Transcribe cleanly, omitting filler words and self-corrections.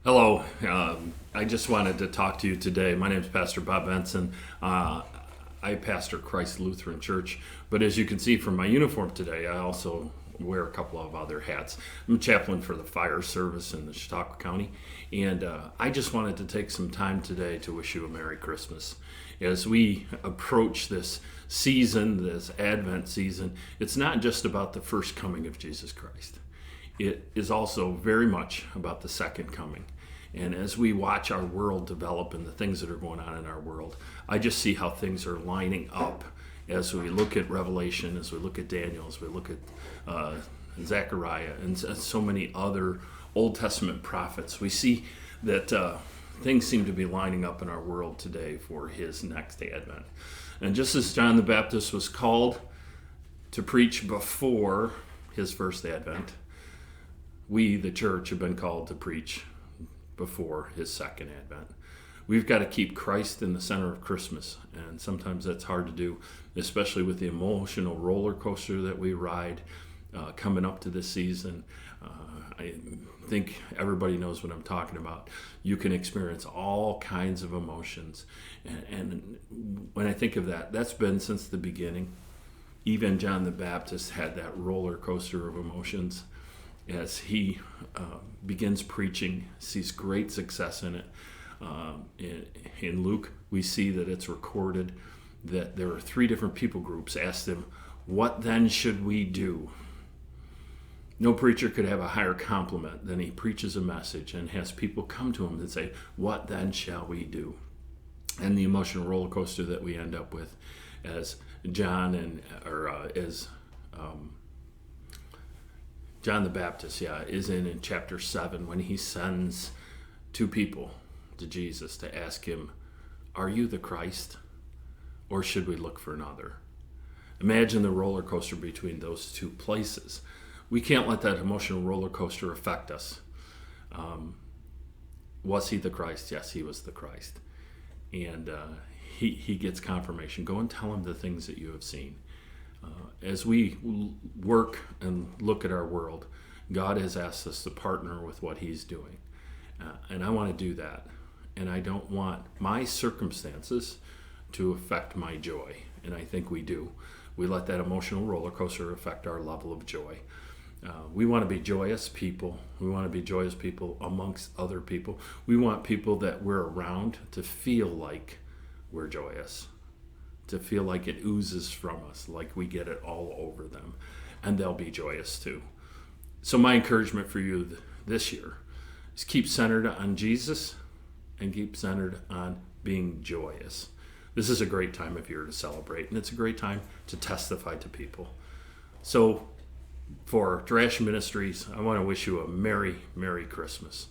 Hello. I just wanted to talk to you today. My name is Pastor Bob Benson. I pastor Christ Lutheran Church, but as you can see from my uniform today, I also wear a couple of other hats. I'm a chaplain for the fire service in the Chautauqua County, and I just wanted to take some time today to wish you a Merry Christmas. As we approach this season, this Advent season, it's not just about the first coming of Jesus Christ. It is also very much about the second coming. And as we watch our world develop and the things that are going on in our world, I just see how things are lining up as we look at Revelation, as we look at Daniel, as we look at Zechariah, and so many other Old Testament prophets. We see that things seem to be lining up in our world today for his next advent. And just as John the Baptist was called to preach before his first advent, we, the church, have been called to preach before his second advent. We've got to keep Christ in the center of Christmas, and sometimes that's hard to do, especially with the emotional roller coaster that we ride coming up to this season. I think everybody knows what I'm talking about. You can experience all kinds of emotions, and when I think of that, that's been since the beginning. Even John the Baptist had that roller coaster of emotions as he begins preaching, sees great success in it. In Luke, we see that it's recorded that there are three different people groups asked him, "What then should we do?" No preacher could have a higher compliment than he preaches a message and has people come to him and say, "What then shall we do?" And the emotional roller coaster that we end up with as John and or as John the Baptist, is in chapter 7 when he sends two people to Jesus to ask him, "Are you the Christ, or should we look for another?" Imagine the roller coaster between those two places. We can't let that emotional roller coaster affect us. Was he the Christ? Yes, he was the Christ. And he gets confirmation. Go and tell him the things that you have seen. As we work and look at our world, God has asked us to partner with what he's doing. And I want to do that. And I don't want my circumstances to affect my joy. And I think we do. We let that emotional roller coaster affect our level of joy. We want to be joyous people. We want to be joyous people amongst other people. We want people that we're around to feel like we're joyous, to feel like it oozes from us, like we get it all over them, and they'll be joyous too. So my encouragement for you this year is keep centered on Jesus and keep centered on being joyous. This is a great time of year to celebrate, and it's a great time to testify to people. So for Drash Ministries, I want to wish you a Merry, Merry Christmas.